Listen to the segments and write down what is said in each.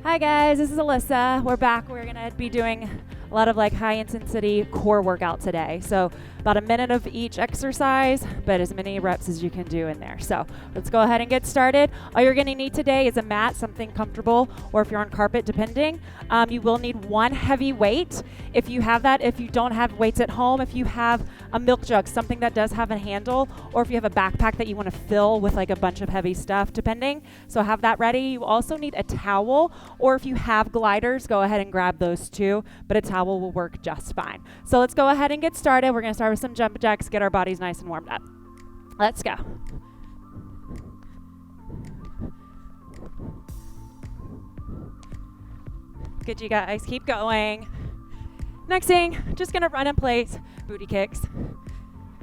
Hi guys, this is Alissa. We're back. We're gonna be doing a lot of like high intensity core workout today. So about a minute of each exercise, but as many reps as you can do in there. So let's go ahead and get started. All you're gonna need today is a mat, something comfortable, or if you're on carpet, depending. You will need one heavy weight. If you have that, if you don't have weights at home, if you have a milk jug, something that does have a handle, or if you have a backpack that you wanna fill with like a bunch of heavy stuff, depending. So have that ready. You also need a towel, or if you have gliders, go ahead and grab those too, but a towel will work just fine. So let's go ahead and get started. We're gonna start with some jump jacks, get our bodies nice and warmed up. Let's go. Good, you guys, keep going. Next thing, just gonna run in place, booty kicks.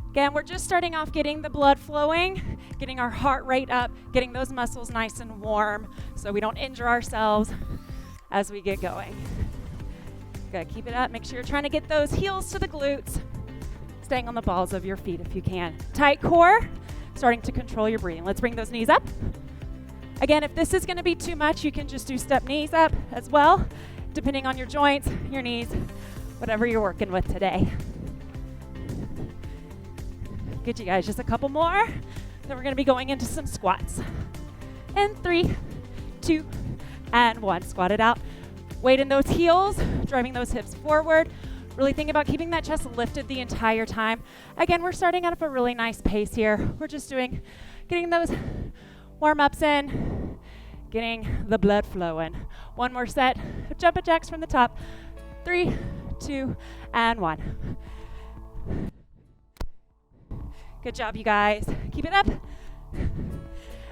Again, we're just starting off getting the blood flowing, getting our heart rate up, getting those muscles nice and warm so we don't injure ourselves as we get going. Good, keep it up. Make sure you're trying to get those heels to the glutes, staying on the balls of your feet if you can. Tight core, starting to control your breathing. Let's bring those knees up. Again, if this is gonna be too much, you can just do step knees up as well, depending on your joints, your knees, whatever you're working with today. Good, you guys, just a couple more. Then we're gonna be going into some squats. And 3, 2, and 1. Squat it out. Weight in those heels, driving those hips forward. Really think about keeping that chest lifted the entire time. Again, we're starting out at a really nice pace here. We're just getting those warm-ups in, getting the blood flowing. One more set of jumping jacks from the top. 3, 2, and 1. Good job, you guys. Keep it up.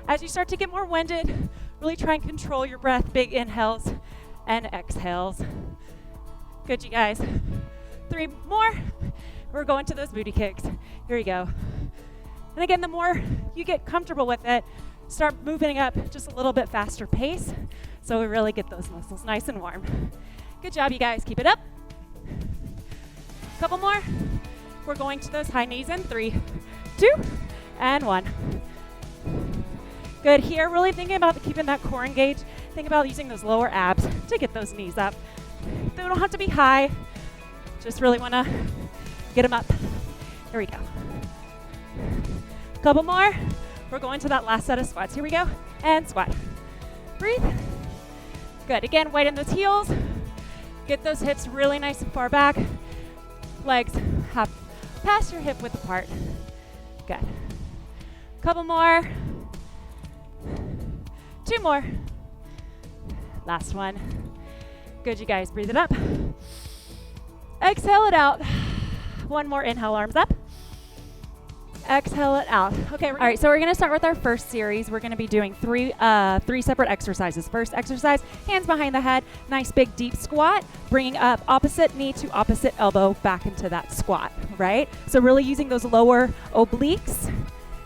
As you start to get more winded, really try and control your breath. Big inhales and exhales. Good, you guys. 3 more. We're going to those booty kicks. Here we go. And again, the more you get comfortable with it, start moving up just a little bit faster pace so we really get those muscles nice and warm. Good job, you guys. Keep it up. Couple more. We're going to those high knees in 3, 2, and 1. Good. Here, really thinking about keeping that core engaged. Think about using those lower abs to get those knees up. They don't have to be high. Just really want to get them up. Here we go. Couple more. We're going to that last set of squats. Here we go. And squat. Breathe. Good. Again, weight in those heels. Get those hips really nice and far back. Legs up past your hip width apart. Good. Couple more. 2 more. Last one. Good, you guys. Breathe it up. Exhale it out. One more inhale, arms up. Exhale it out. Okay, all right, so we're gonna start with our first series. We're gonna be doing three separate exercises. First exercise, hands behind the head, nice big deep squat, bringing up opposite knee to opposite elbow back into that squat, right? So really using those lower obliques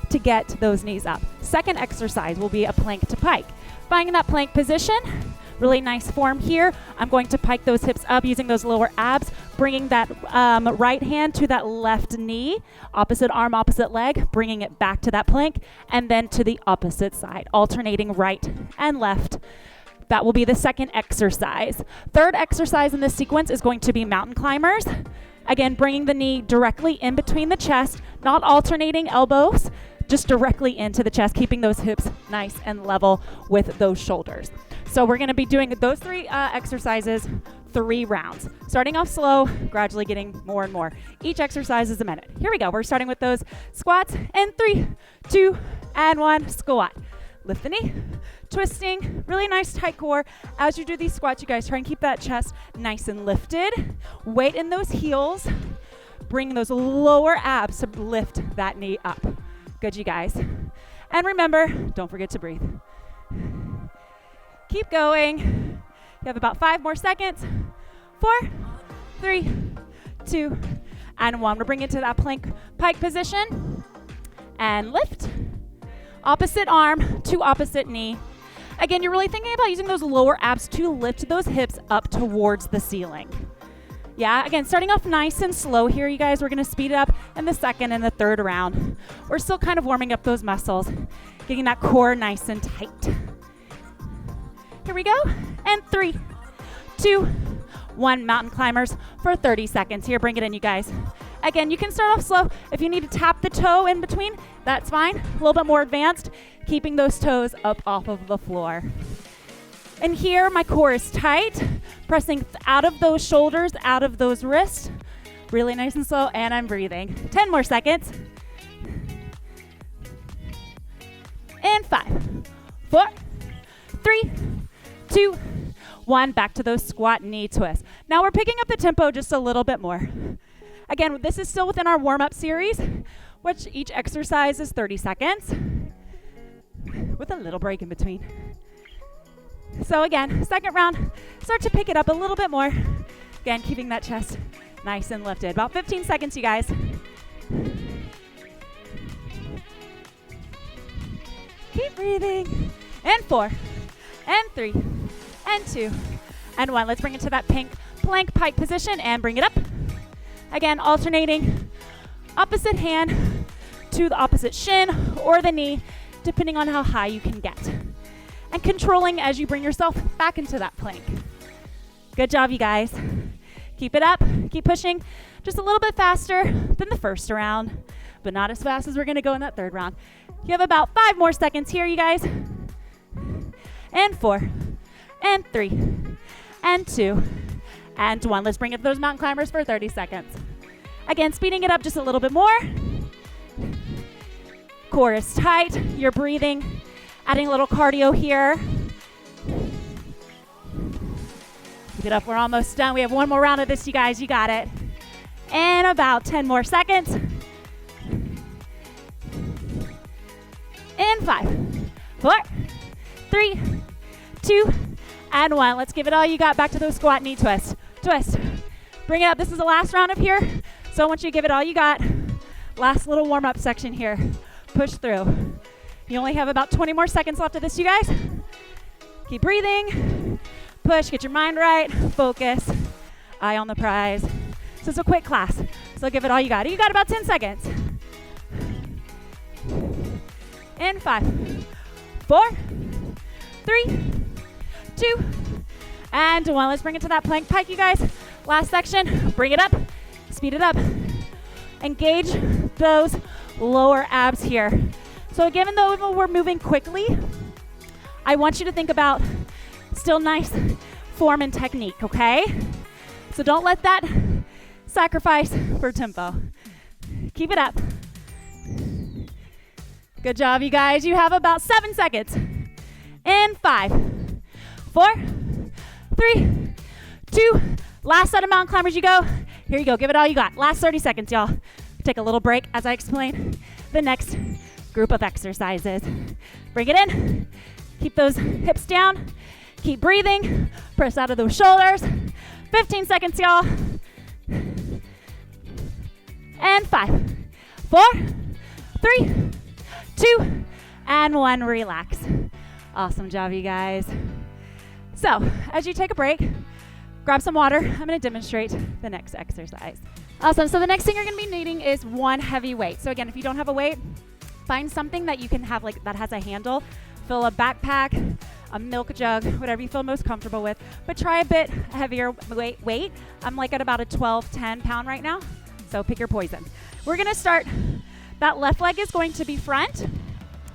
to get those knees up. Second exercise will be a plank to pike. Finding that plank position, really nice form here. I'm going to pike those hips up using those lower abs, bringing that right hand to that left knee, opposite arm, opposite leg, bringing it back to that plank, and then to the opposite side, alternating right and left. That will be the second exercise. Third exercise in this sequence is going to be mountain climbers. Again, bringing the knee directly in between the chest, not alternating elbows, just directly into the chest, keeping those hips nice and level with those shoulders. So we're gonna be doing those 3 exercises, 3 rounds. Starting off slow, gradually getting more and more. Each exercise is a minute. Here we go. We're starting with those squats in 3, 2, and 1, squat. Lift the knee, twisting, really nice tight core. As you do these squats, you guys try and keep that chest nice and lifted. Weight in those heels, bring those lower abs to lift that knee up. Good, you guys. And remember, don't forget to breathe. Keep going. You have about 5 more seconds. 4, 3, 2, and 1. We're bringing it to that plank pike position. And lift. Opposite arm to opposite knee. Again, you're really thinking about using those lower abs to lift those hips up towards the ceiling. Yeah, again, starting off nice and slow here, you guys. We're going to speed it up in the second and the third round. We're still kind of warming up those muscles, getting that core nice and tight. Here we go. and 3, 2, 1. Mountain climbers for 30 seconds. Here, bring it in, you guys. Again, you can start off slow. If you need to tap the toe in between, that's fine. A little bit more advanced, keeping those toes up off of the floor. And here, my core is tight, pressing out of those shoulders, out of those wrists. Really nice and slow, and I'm breathing. 10 more seconds. And 5, 4, 3, 2, 1. Back to those squat knee twists. Now we're picking up the tempo just a little bit more. Again, this is still within our warm-up series, which each exercise is 30 seconds with a little break in between. So again, second round, start to pick it up a little bit more. Again, keeping that chest nice and lifted. About 15 seconds, you guys. Keep breathing. And 4, and 3, and 2, and 1. Let's bring it to that plank pike position and bring it up. Again, alternating opposite hand to the opposite shin or the knee, depending on how high you can get. And controlling as you bring yourself back into that plank. Good job, you guys. Keep it up, keep pushing. Just a little bit faster than the first round, but not as fast as we're gonna go in that third round. You have about 5 more seconds here, you guys. And 4, and 3, and 2, and 1. Let's bring it to those mountain climbers for 30 seconds. Again, speeding it up just a little bit more. Core is tight, you're breathing. Adding a little cardio here. Keep it up, we're almost done. We have 1 more round of this, you guys, you got it. And about 10 more seconds. And 5, 4, 3, 2, and 1. Let's give it all you got. Back to those squat knee twists. Twist. Bring it up. This is the last round up here, so I want you to give it all you got. Last little warm-up section here. Push through. You only have about 20 more seconds left of this, you guys. Keep breathing. Push, get your mind right. Focus. Eye on the prize. So it's a quick class, so give it all you got. You got about 10 seconds. In 5, 4, 3, 2, and 1. Let's bring it to that plank pike, you guys. Last section. Bring it up. Speed it up. Engage those lower abs here. So given though we're moving quickly, I want you to think about still nice form and technique, okay? So don't let that sacrifice for tempo. Keep it up. Good job, you guys. You have about 7 seconds. In 5, 4, 3, 2. Last set of mountain climbers you go. Here you go. Give it all you got. Last 30 seconds, y'all. Take a little break as I explain the next group of exercises. Bring it in. Keep those hips down. Keep breathing. Press out of those shoulders. 15 seconds, y'all. And 5, 4, 3, 2, and 1. Relax. Awesome job, you guys. So, as you take a break, grab some water. I'm going to demonstrate the next exercise. Awesome. So the next thing you're going to be needing is one heavy weight. So again, if you don't have a weight, find something that you can have like that has a handle. Fill a backpack, a milk jug, whatever you feel most comfortable with. But try a bit heavier weight. I'm like at about a 12, 10 pound right now. So pick your poison. We're going to start. That left leg is going to be front,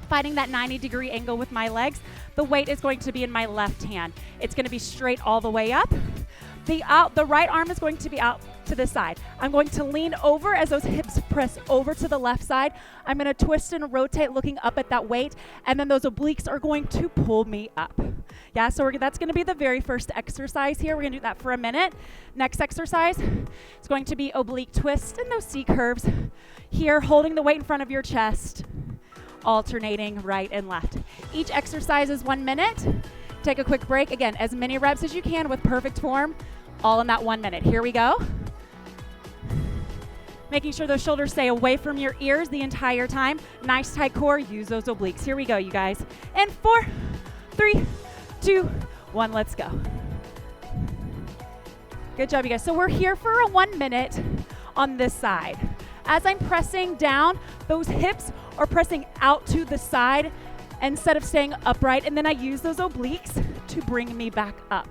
finding that 90-degree angle with my legs. The weight is going to be in my left hand. It's going to be straight all the way up. The right arm is going to be out to the side. I'm going to lean over as those hips press over to the left side. I'm going to twist and rotate looking up at that weight, and then those obliques are going to pull me up. Yeah, so that's going to be the very first exercise here. We're going to do that for a minute. Next exercise is going to be oblique twist and those C curves. Here, holding the weight in front of your chest, alternating right and left. Each exercise is 1 minute. Take a quick break. Again, as many reps as you can with perfect form, all in that 1 minute. Here we go. Making sure those shoulders stay away from your ears the entire time. Nice tight core. Use those obliques. Here we go, you guys. And 4, 3, 2, 1. Let's go. Good job, you guys. So we're here for a 1 minute on this side. As I'm pressing down, those hips are pressing out to the side instead of staying upright. And then I use those obliques to bring me back up.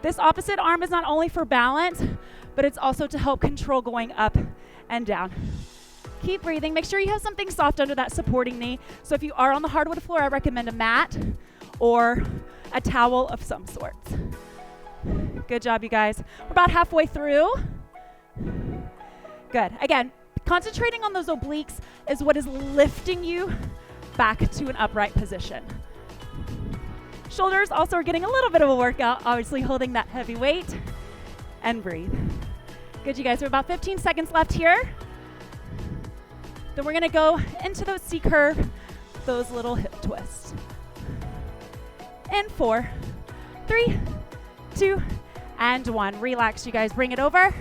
This opposite arm is not only for balance, but it's also to help control going up and down. Keep breathing. Make sure you have something soft under that supporting knee. So if you are on the hardwood floor, I recommend a mat or a towel of some sort. Good job, you guys. We're about halfway through. Good. Again, concentrating on those obliques is what is lifting you back to an upright position. Shoulders also are getting a little bit of a workout, obviously holding that heavy weight, and breathe. Good, you guys. We have about 15 seconds left here. Then we're gonna go into those C-curve, those little hip twists. In 4, 3, 2, and 1. Relax, you guys. Bring it over.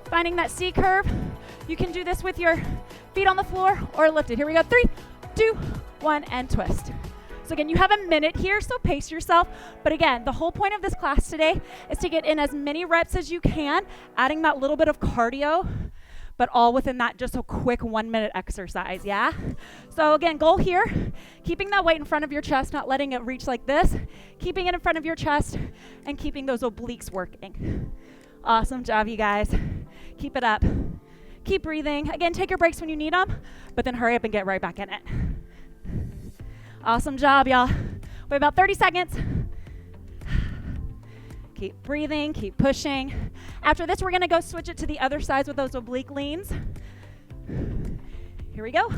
Finding that C-curve. You can do this with your feet on the floor or lifted. Here we go. 3, 2, 1, and twist. So again, you have a minute here, so pace yourself. But again, the whole point of this class today is to get in as many reps as you can, adding that little bit of cardio, but all within that just a quick 1-minute exercise, yeah? So again, goal here, keeping that weight in front of your chest, not letting it reach like this, keeping it in front of your chest, and keeping those obliques working. Awesome job, you guys. Keep it up. Keep breathing. Again, take your breaks when you need them, but then hurry up and get right back in it. Awesome job, y'all. We have about 30 seconds. Keep breathing, keep pushing. After this, we're gonna go switch it to the other side with those oblique leans. Here we go.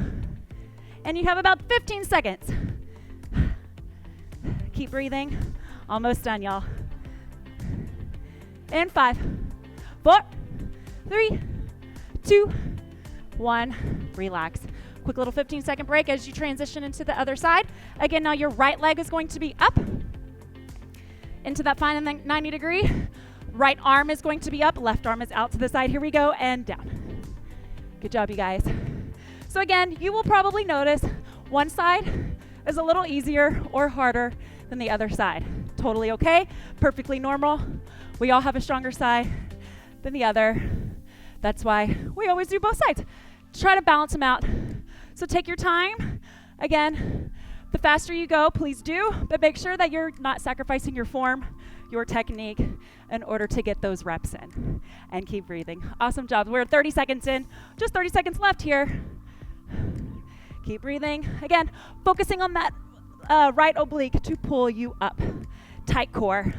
And you have about 15 seconds. Keep breathing. Almost done, y'all. In 5, 4, 3, 2, 1. Relax. Quick little 15-second break as you transition into the other side. Again, now your right leg is going to be up into that final 90 degree. Right arm is going to be up, left arm is out to the side. Here we go, and down. Good job, you guys. So again, you will probably notice one side is a little easier or harder than the other side. Totally okay, perfectly normal. We all have a stronger side than the other. That's why we always do both sides. Try to balance them out. So take your time. Again, the faster you go, please do, but make sure that you're not sacrificing your form, your technique, in order to get those reps in. And keep breathing. Awesome job. We're 30 seconds in. Just 30 seconds left here. Keep breathing. Again, focusing on that right oblique to pull you up. Tight core.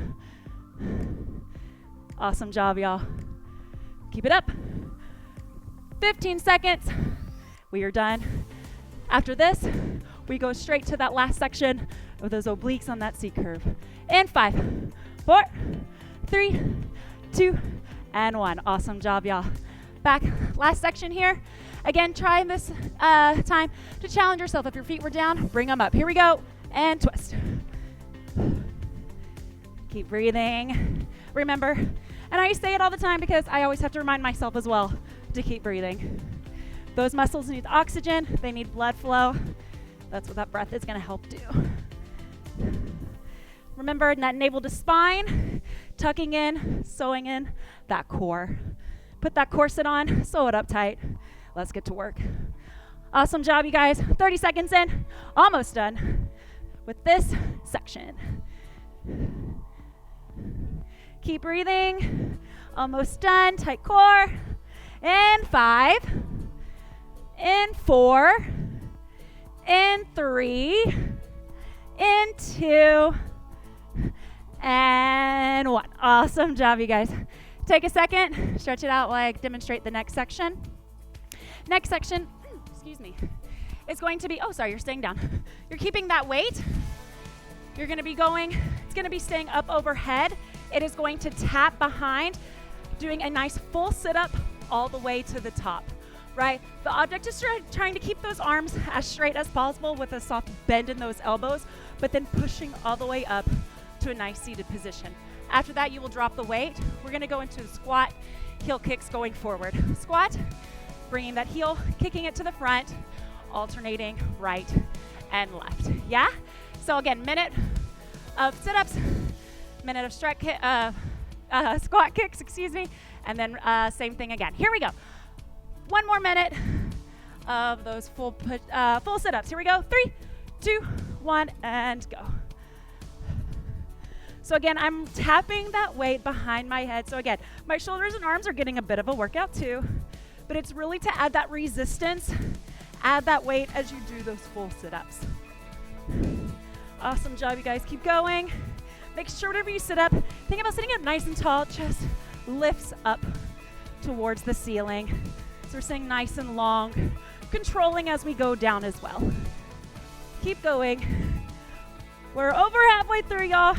Awesome job, y'all. Keep it up. 15 seconds. We are done. After this, we go straight to that last section of those obliques on that C-curve. In 5, 4, 3, 2, and 1. Awesome job, y'all. Back, last section here. Again, try this time to challenge yourself. If your feet were down, bring them up. Here we go, and twist. Keep breathing. Remember, and I say it all the time because I always have to remind myself as well to keep breathing. Those muscles need oxygen, they need blood flow. That's what that breath is gonna help do. Remember, that navel to spine, tucking in, sewing in that core. Put that corset on, sew it up tight. Let's get to work. Awesome job, you guys. 30 seconds in, almost done with this section. Keep breathing, almost done, tight core. In 5, in 4, in 3, in 2, and 1. Awesome job, you guys. Take a second, stretch it out while I demonstrate the next section. Next section, excuse me, is going to be, oh, sorry, you're staying down. You're keeping that weight. You're gonna be going, it's gonna be staying up overhead. It is going to tap behind, doing a nice full sit-up all the way to the top, right? The object is trying to keep those arms as straight as possible with a soft bend in those elbows, but then pushing all the way up to a nice seated position. After that, you will drop the weight. We're gonna go into squat, heel kicks going forward. Squat, bringing that heel, kicking it to the front, alternating right and left, yeah? So again, minute of sit-ups, minute of squat kicks, excuse me, and then same thing again. Here we go. One more minute of those full sit-ups. Here we go. 3, 2, 1, and go. So again, I'm tapping that weight behind my head. So again, my shoulders and arms are getting a bit of a workout too, but it's really to add that resistance, add that weight as you do those full sit-ups. Awesome job, you guys. Keep going. Make sure whenever you sit up, think about sitting up nice and tall. Chest lifts up towards the ceiling. So we're sitting nice and long, controlling as we go down as well. Keep going. We're over halfway through, y'all.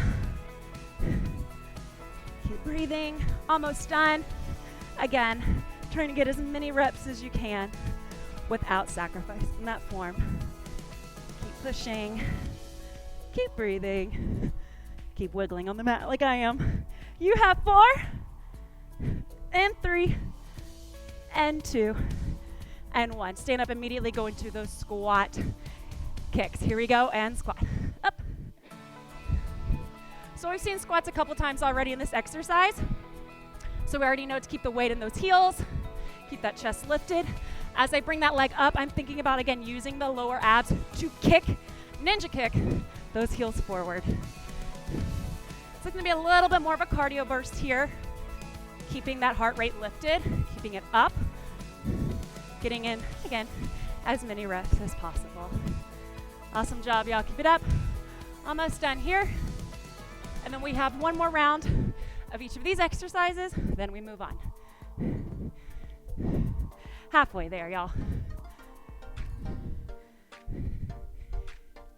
Keep breathing. Almost done. Again, trying to get as many reps as you can without sacrificing that form. Keep pushing. Keep breathing. Keep wiggling on the mat like I am. You have 4 and 3 and 2 and 1. Stand up immediately, go into those squat kicks. Here we go, and squat. Up. So we've seen squats a couple times already in this exercise. So we already know to keep the weight in those heels, keep that chest lifted. As I bring that leg up, I'm thinking about, again, using the lower abs to kick, ninja kick, those heels forward. So it's gonna be a little bit more of a cardio burst here. Keeping that heart rate lifted, keeping it up. Getting in, again, as many reps as possible. Awesome job, y'all. Keep it up. Almost done here. And then we have one more round of each of these exercises, then we move on. Halfway there, y'all.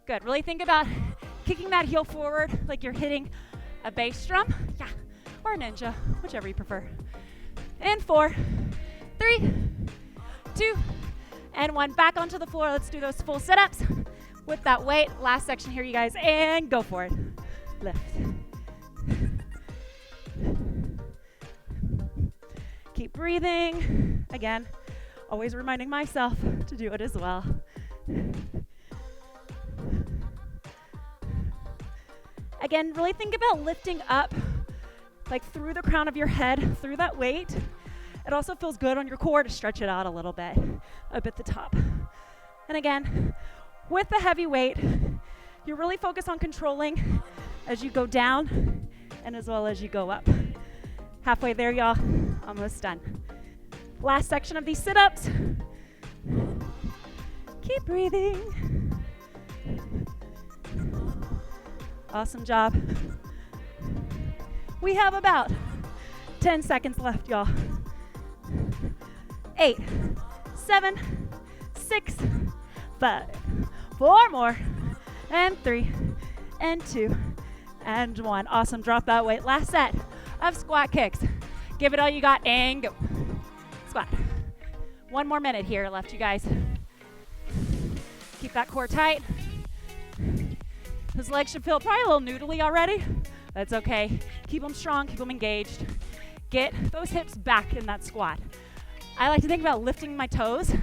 Good. Really think about kicking that heel forward like you're hitting a bass drum. Yeah. Or a ninja, whichever you prefer. And 4, 3, 2, and 1. Back onto the floor. Let's do those full sit-ups with that weight. Last section here, you guys, and go for it. Lift. Keep breathing. Again, always reminding myself to do it as well. Again, really think about lifting up, like through the crown of your head, through that weight. It also feels good on your core to stretch it out a little bit up at the top. And again, with the heavy weight, you're really focused on controlling as you go down and as well as you go up. Halfway there, y'all. Almost done. Last section of these sit-ups. Keep breathing. Awesome job. We have about 10 seconds left, y'all. 8, 7, 6, 5, 4 more, and 3, and 2, and 1. Awesome, drop that weight. Last set of squat kicks. Give it all you got and go. Squat. 1 more minute here left, you guys. Keep that core tight. Those legs should feel probably a little noodly already. That's okay. Keep them strong, keep them engaged. Get those hips back in that squat. I like to think about lifting my toes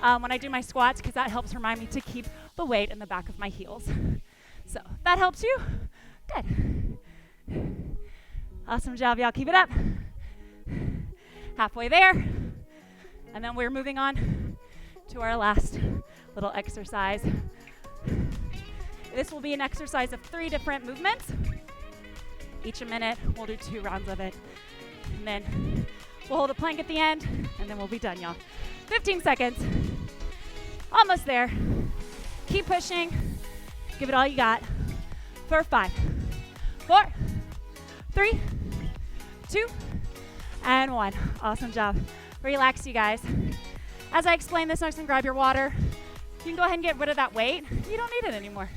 when I do my squats because that helps remind me to keep the weight in the back of my heels. So that helps you? Good. Awesome job, y'all. Keep it up. Halfway there. And then we're moving on to our last little exercise. This will be an exercise of 3 different movements. Each a minute. We'll do 2 rounds of it. And then we'll hold a plank at the end, and then we'll be done, y'all. 15 seconds. Almost there. Keep pushing. Give it all you got. For 5, 4, 3, 2, and 1. Awesome job. Relax, you guys. As I explain this, next, and grab your water. You can go ahead and get rid of that weight. You don't need it anymore.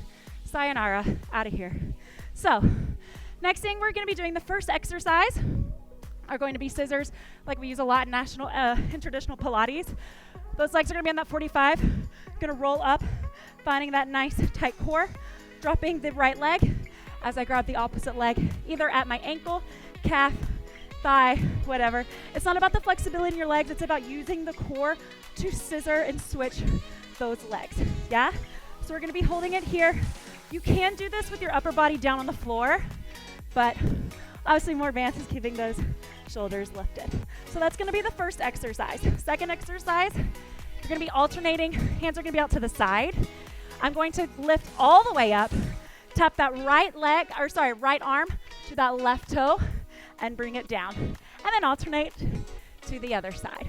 Sayonara, out of here. So, next thing we're going to be doing the first exercise are going to be scissors, like we use a lot in traditional Pilates. Those legs are going to be on that 45. Going to roll up, finding that nice tight core, dropping the right leg as I grab the opposite leg, either at my ankle, calf, thigh, whatever. It's not about the flexibility in your legs. It's about using the core to scissor and switch those legs. Yeah? So we're going to be holding it here. You can do this with your upper body down on the floor, but obviously more advanced is keeping those shoulders lifted. So that's going to be the first exercise. Second exercise, you're going to be alternating. Hands are going to be out to the side. I'm going to lift all the way up, Tap that right arm to that left toe and bring it down. And then alternate to the other side.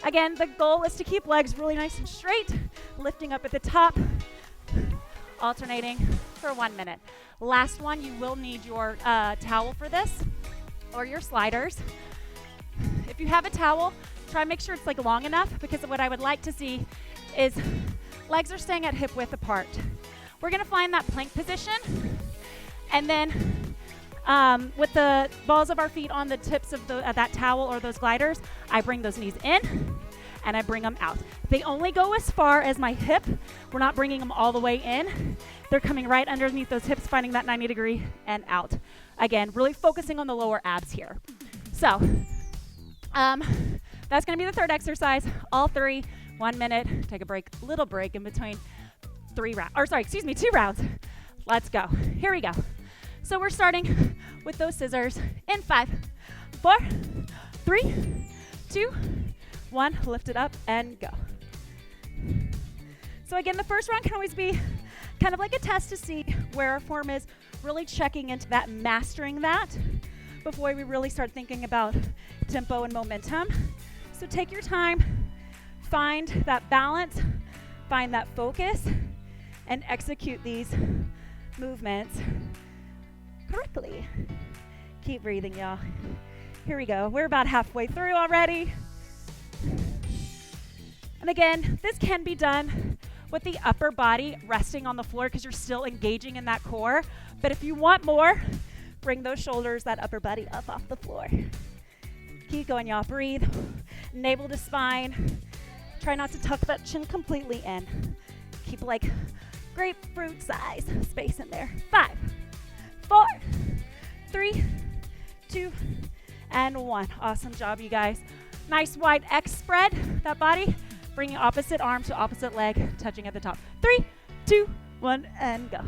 Again, the goal is to keep legs really nice and straight, lifting up at the top, alternating for 1 minute. Last one, you will need your towel for this or your sliders. If you have a towel, try and make sure it's like long enough, because what I would like to see is legs are staying at hip width apart. We're gonna find that plank position, and then with the balls of our feet on the tips of that towel or those gliders, I bring those knees in and I bring them out. They only go as far as my hip. We're not bringing them all the way in. They're coming right underneath those hips, finding that 90-degree and out. Again, really focusing on the lower abs here. So that's gonna be the third exercise. All 3, 1 minute. Take a break, little break in between 2 rounds. Let's go. Here we go. So we're starting with those scissors in 5, 4, 3, 2, 1. Lift it up and go. So again, the first round can always be kind of like a test to see where our form is, really checking into that, mastering that before we really start thinking about tempo and momentum. So take your time, find that balance, find that focus, and execute these movements correctly. Keep breathing, y'all. Here we go. We're about halfway through already. And again, this can be done with the upper body resting on the floor because you're still engaging in that core. But if you want more, bring those shoulders, that upper body up off the floor. Keep going, y'all. Breathe. Navel to spine. Try not to tuck that chin completely in. Keep like grapefruit size space in there. 5, 4, 3, 2, and 1. Awesome job, you guys. Nice wide X spread, that body. Bringing opposite arm to opposite leg, touching at the top. 3, 2, 1, and go.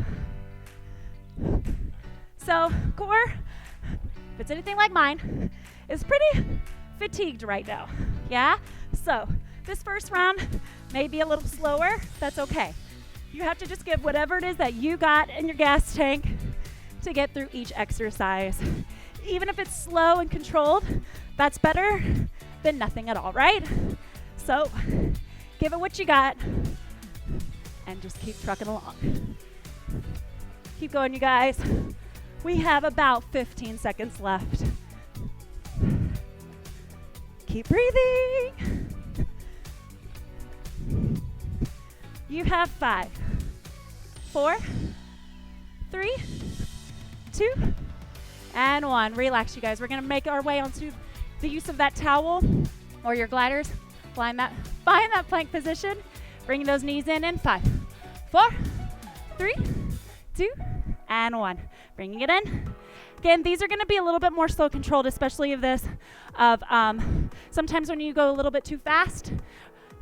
So core, if it's anything like mine, is pretty fatigued right now. Yeah? So this first round may be a little slower. That's okay. You have to just give whatever it is that you got in your gas tank to get through each exercise. Even if it's slow and controlled, that's better than nothing at all, right? So give it what you got and just keep trucking along. Keep going, you guys. We have about 15 seconds left. Keep breathing. You have 5, 4, 3, 2, and 1. Relax, you guys. We're gonna make our way onto the use of that towel or your gliders. Find that plank position. Bringing those knees in 5, 4, 3, 2, and 1. Bringing it in. Again, these are gonna be a little bit more slow controlled, especially sometimes when you go a little bit too fast,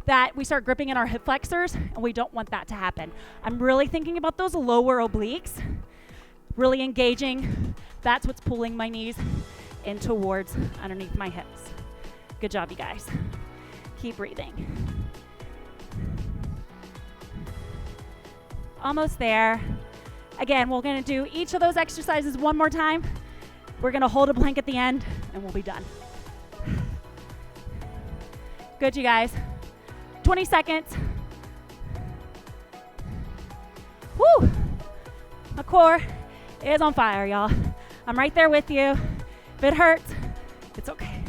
that we start gripping in our hip flexors, and we don't want that to happen. I'm really thinking about those lower obliques, really engaging. That's what's pulling my knees in towards underneath my hips. Good job, you guys. Keep breathing. Almost there. Again, we're gonna do each of those exercises one more time. We're gonna hold a plank at the end, and we'll be done. Good, you guys. 20 seconds. Woo! My core is on fire, y'all. I'm right there with you. If it hurts, it's okay.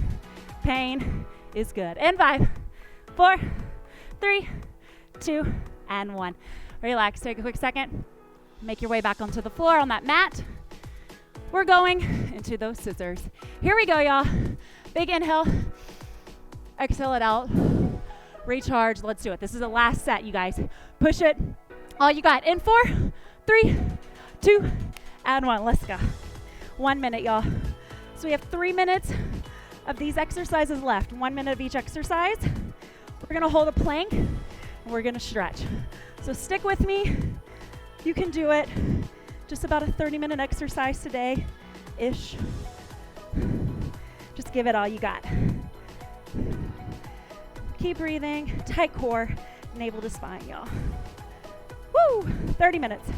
Pain is good. And 5, 4, 3, 2, and 1. Relax, take a quick second. Make your way back onto the floor on that mat. We're going into those scissors. Here we go, y'all. Big inhale. Exhale it out. Recharge. Let's do it. This is the last set, you guys. Push it. All you got. In 4, 3, 2, and 1. Let's go. 1 minute, y'all. So we have 3 minutes of these exercises left. 1 minute of each exercise. We're going to hold a plank, and we're going to stretch. So stick with me. You can do it. Just about a 30-minute exercise today-ish. Just give it all you got. Keep breathing, tight core, navel to spine, y'all. Woo! 30 minutes.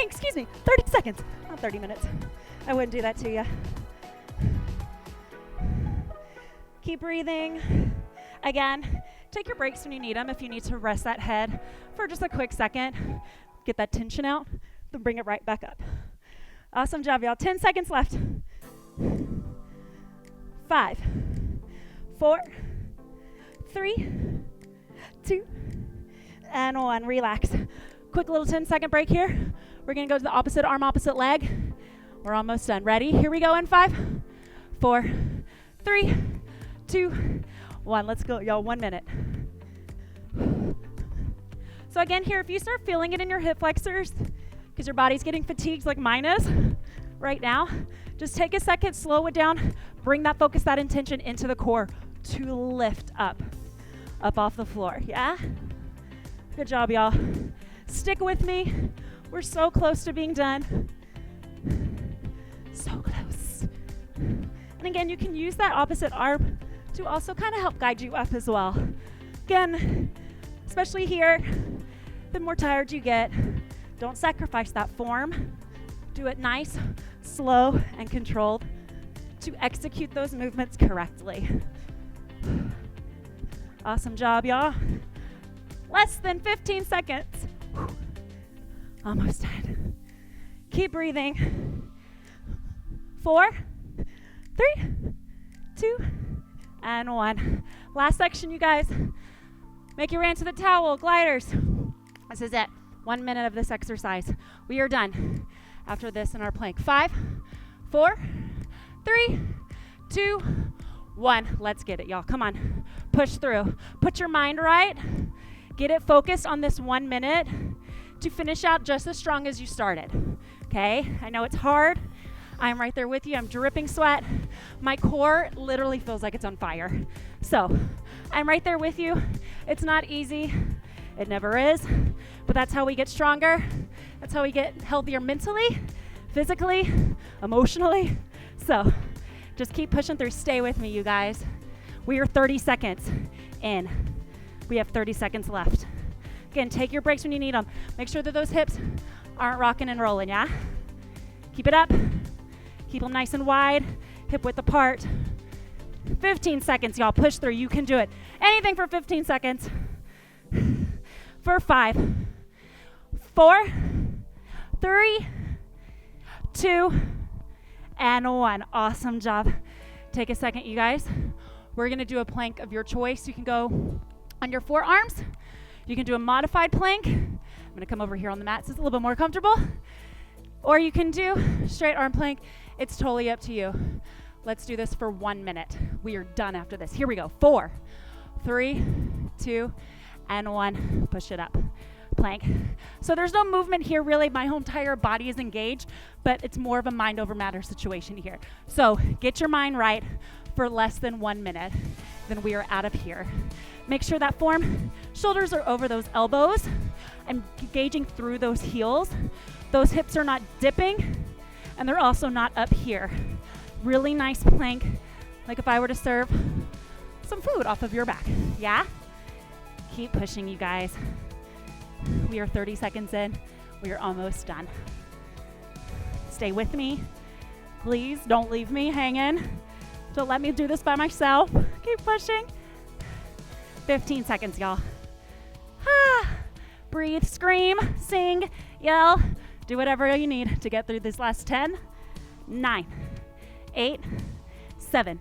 Excuse me, 30 seconds, not 30 minutes. I wouldn't do that to you. Keep breathing. Again, take your breaks when you need them. If you need to rest that head for just a quick second, get that tension out, then bring it right back up. Awesome job, y'all. 10 seconds left. 5, 4, 3, 2, and 1. Relax. Quick little 10-second break here. We're going to go to the opposite arm, opposite leg. We're almost done. Ready? Here we go in 5, 4, 3, 2, 1. Let's go, y'all. 1 minute. So again here, if you start feeling it in your hip flexors, because your body's getting fatigued like mine is right now, just take a second, slow it down, bring that focus, that intention into the core to lift up off the floor. Yeah? Good job, y'all. Stick with me. We're so close to being done. So close. And again, you can use that opposite arm to also kind of help guide you up as well. Again, especially here, the more tired you get, don't sacrifice that form. Do it nice, slow, and controlled to execute those movements correctly. Awesome job, y'all. Less than 15 seconds. Almost done. Keep breathing. 4, 3, 2, and 1. Last section, you guys. Make your way into the towel, gliders. This is it. 1 minute of this exercise. We are done after this in our plank. 5, 4, 3, 2, 1. Let's get it, y'all. Come on. Push through. Put your mind right. Get it focused on this 1 minute to finish out just as strong as you started. Okay? I know it's hard. I'm right there with you. I'm dripping sweat. My core literally feels like it's on fire. So I'm right there with you. It's not easy. It never is. But that's how we get stronger. That's how we get healthier mentally, physically, emotionally. So just keep pushing through. Stay with me, you guys. We are 30 seconds in. We have 30 seconds left. Again, take your breaks when you need them. Make sure that those hips aren't rocking and rolling, yeah? Keep it up. Keep them nice and wide, hip width apart. 15 seconds, y'all. Push through. You can do it. Anything for 15 seconds. For 5, 4, 3, 2, and 1. Awesome job. Take a second, you guys. We're going to do a plank of your choice. You can go on your forearms. You can do a modified plank. I'm going to come over here on the mat so it's a little bit more comfortable. Or you can do straight arm plank. It's totally up to you. Let's do this for 1 minute. We are done after this. Here we go. 4, 3, 2, and 1. Push it up. Plank. So there's no movement here really. My whole entire body is engaged, but it's more of a mind over matter situation here. So get your mind right for less than 1 minute. Then we are out of here. Make sure that form, shoulders are over those elbows. I'm engaging through those heels. Those hips are not dipping, and they're also not up here. Really nice plank, like if I were to serve some food off of your back. Yeah? Keep pushing, you guys. We are 30 seconds in. We are almost done. Stay with me. Please don't leave me hanging. Don't let me do this by myself. Keep pushing. 15 seconds, y'all. Breathe, scream, sing, yell. Do whatever you need to get through this last 10, 9, 8, 7,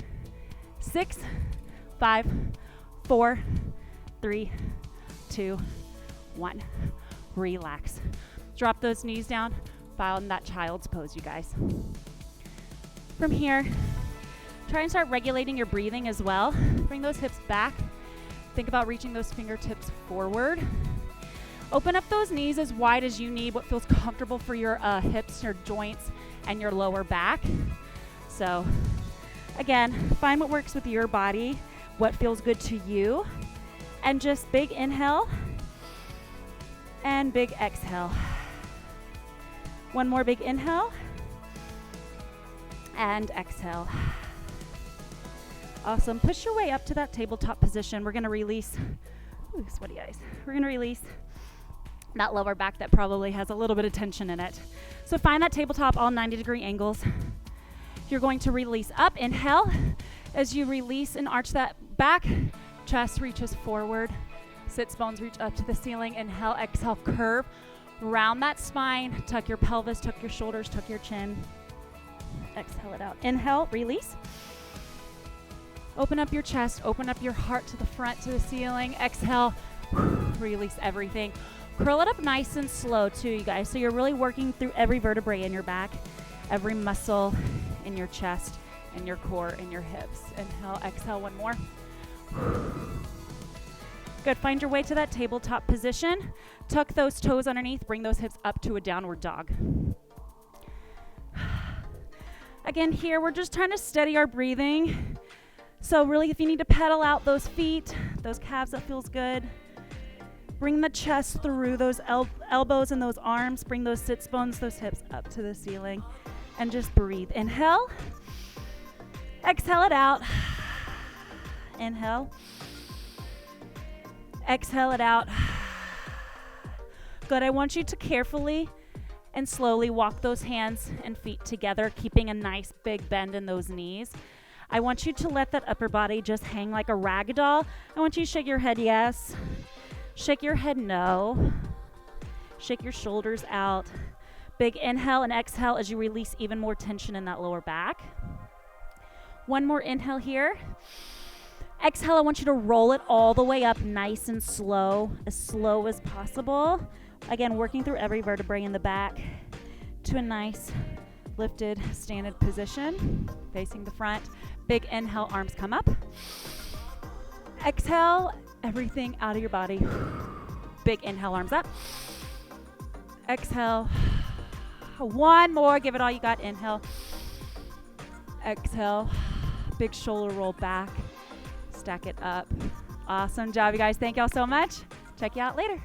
6, 5, 4, 3, 2, 1. Relax. Drop those knees down. Find that child's pose, you guys. From here, try and start regulating your breathing as well. Bring those hips back. Think about reaching those fingertips forward. Open up those knees as wide as you need, what feels comfortable for your hips, your joints, and your lower back. So, again, find what works with your body, what feels good to you. And just big inhale and big exhale. One more big inhale and exhale. Awesome. Push your way up to that tabletop position. We're going to release, sweaty eyes. We're going to release that lower back that probably has a little bit of tension in it. So find that tabletop, all 90-degree angles. You're going to release up. Inhale. As you release and arch that back, chest reaches forward. Sits bones reach up to the ceiling. Inhale, exhale, curve. Round that spine. Tuck your pelvis, tuck your shoulders, tuck your chin. Exhale it out. Inhale, release. Open up your chest, open up your heart to the front, to the ceiling. Exhale, release everything. Curl it up nice and slow too, you guys. So you're really working through every vertebrae in your back, every muscle in your chest, in your core, in your hips. Inhale, exhale, one more. Good, find your way to that tabletop position. Tuck those toes underneath, bring those hips up to a downward dog. Again, here we're just trying to steady our breathing. So really, if you need to pedal out those feet, those calves, that feels good. Bring the chest through those elbows and those arms. Bring those sits bones, those hips up to the ceiling. And just breathe. Inhale. Exhale it out. Inhale. Exhale it out. Good. I want you to carefully and slowly walk those hands and feet together, keeping a nice big bend in those knees. I want you to let that upper body just hang like a rag doll. I want you to shake your head yes. Shake your head no. Shake your shoulders out. Big inhale and exhale as you release even more tension in that lower back. One more inhale here. Exhale, I want you to roll it all the way up nice and slow as possible. Again, working through every vertebrae in the back to a nice lifted standing position, facing the front. Big inhale, arms come up. Exhale, everything out of your body. Big inhale, arms up. Exhale. One more, give it all you got. Inhale. Exhale. Big shoulder roll back. Stack it up. Awesome job, you guys. Thank y'all so much. Check you out later.